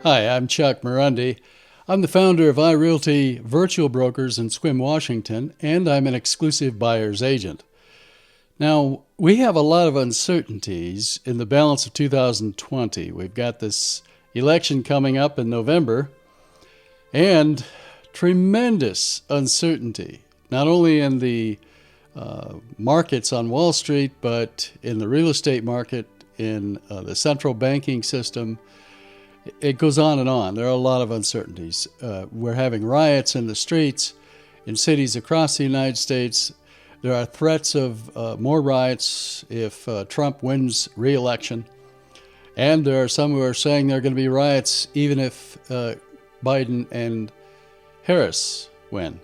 Hi, I'm Chuck Marunde. I'm the founder of iRealty Virtual Brokers in Sequim, Washington, and I'm an exclusive buyer's agent. Now, we have a lot of uncertainties in the balance of 2020. We've got this election coming up in November and tremendous uncertainty, not only in the markets on Wall Street, but in the real estate market, in the central banking system. It goes on and on. There are a lot of uncertainties. We're having riots in the streets in cities across the United States. There are threats of more riots if Trump wins re-election. And there are some who are saying there are going to be riots even if Biden and Harris win.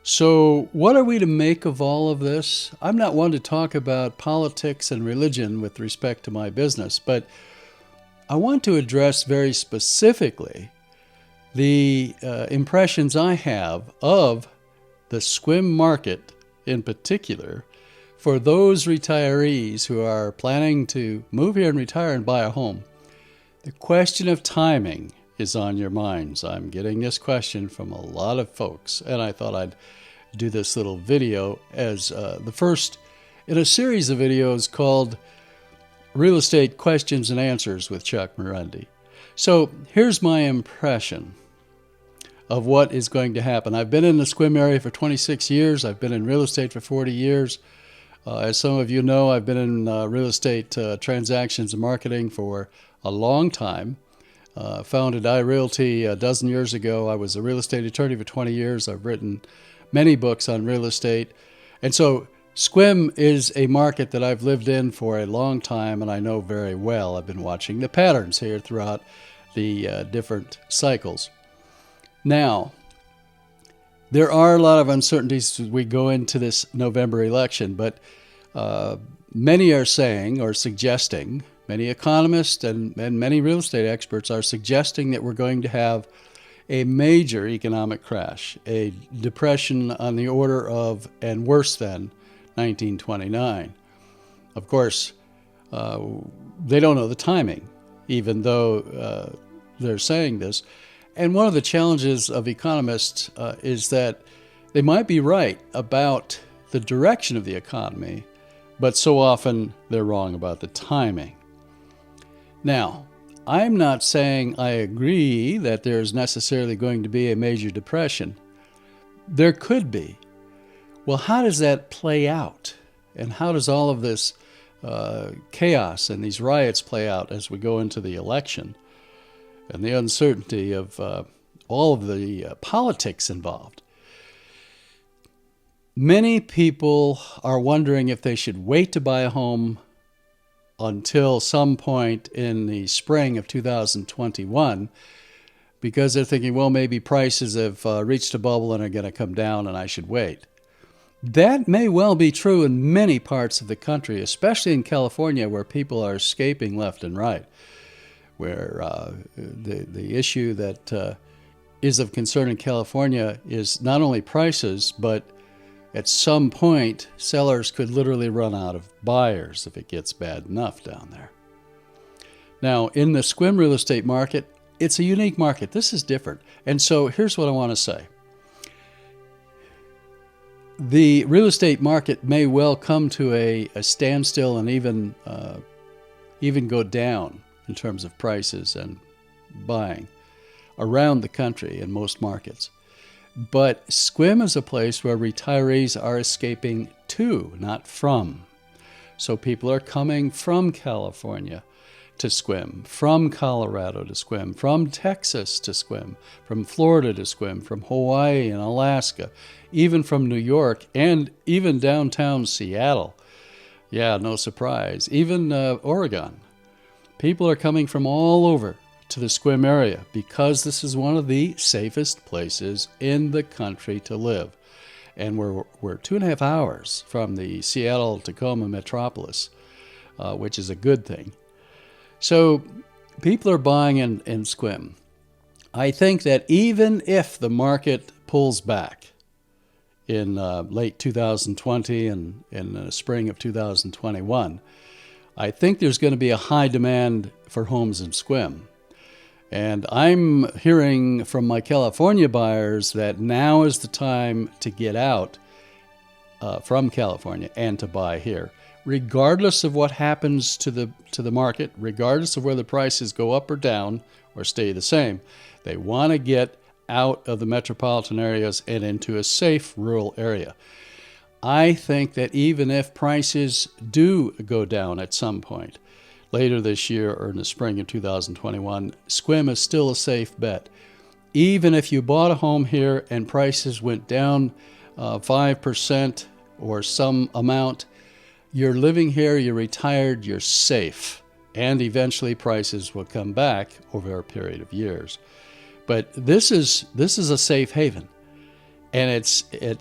So what are we to make of all of this? I'm not one to talk about politics and religion with respect to my business, but I want to address very specifically the impressions I have of the Sequim market in particular for those retirees who are planning to move here and retire and buy a home. The question of timing is on your minds. I'm getting this question from a lot of folks, and I thought I'd do this little video as the first in a series of videos called Real Estate Questions and Answers with Chuck Marunde. So here's my impression of what is going to happen. I've been in the Sequim area for 26 years. I've been in real estate for 40 years. As some of you know, I've been in real estate transactions and marketing for a long time. Founded iRealty a dozen years ago. I was a real estate attorney for 20 years. I've written many books on real estate. And so Sequim is a market that I've lived in for a long time and I know very well. I've been watching the patterns here throughout the different cycles. Now, there are a lot of uncertainties as we go into this November election, but many are saying or suggesting, many economists and many real estate experts are suggesting that we're going to have a major economic crash, a depression on the order of and worse than 1929. Of course, they don't know the timing, even though they're saying this. And one of the challenges of economists is that they might be right about the direction of the economy, but so often they're wrong about the timing. Now, I'm not saying I agree that there's necessarily going to be a major depression. There could be. Well, how does that play out? And how does all of this chaos and these riots play out as we go into the election? And the uncertainty of all of the politics involved. Many people are wondering if they should wait to buy a home until some point in the spring of 2021 because they're thinking, well, maybe prices have reached a bubble and are going to come down and I should wait. That may well be true in many parts of the country, especially in California where people are escaping left and right, where the issue that is of concern in California is not only prices, but at some point, sellers could literally run out of buyers if it gets bad enough down there. Now, in the Sequim real estate market, it's a unique market. This is different. And so here's what I want to say. The real estate market may well come to a standstill and even go down in terms of prices and buying around the country in most markets. But Sequim is a place where retirees are escaping to, not from. So people are coming from California to Sequim, from Colorado to Sequim, from Texas to Sequim, from Florida to Sequim, from Hawaii and Alaska, even from New York, and even downtown Seattle. Yeah, no surprise. Even Oregon. People are coming from all over to the Sequim area because this is one of the safest places in the country to live. And we're 2.5 hours from the Seattle-Tacoma metropolis, which is a good thing. So people are buying in Sequim. I think that even if the market pulls back in late 2020 and in the spring of 2021, I think there's going to be a high demand for homes in Sequim. And I'm hearing from my California buyers that now is the time to get out from California and to buy here, regardless of what happens to the market, regardless of whether prices go up or down or stay the same. They want to get out of the metropolitan areas and into a safe rural area. I think that even if prices do go down at some point later this year or in the spring of 2021, Sequim is still a safe bet. Even if you bought a home here and prices went down 5% or some amount, you're living here, you're retired, you're safe. And eventually prices will come back over a period of years. But this is a safe haven. And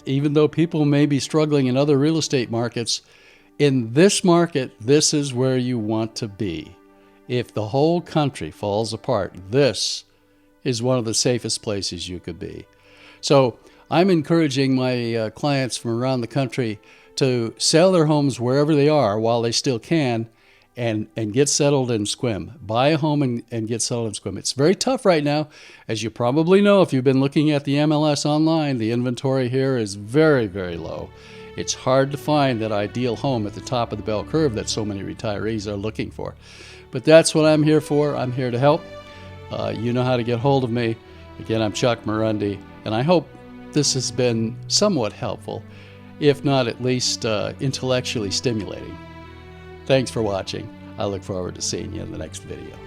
even though people may be struggling in other real estate markets, in this market, this is where you want to be. If the whole country falls apart, this is one of the safest places you could be. So I'm encouraging my clients from around the country to sell their homes wherever they are while they still can, and get settled in Sequim. Buy a home and get settled in Sequim. It's very tough right now. As you probably know, if you've been looking at the MLS online, the inventory here is very, very low. It's hard to find that ideal home at the top of the bell curve that so many retirees are looking for. But that's what I'm here for. I'm here to help. You know how to get hold of me. Again, I'm Chuck Marunde, and I hope this has been somewhat helpful, if not at least intellectually stimulating. Thanks for watching. I look forward to seeing you in the next video.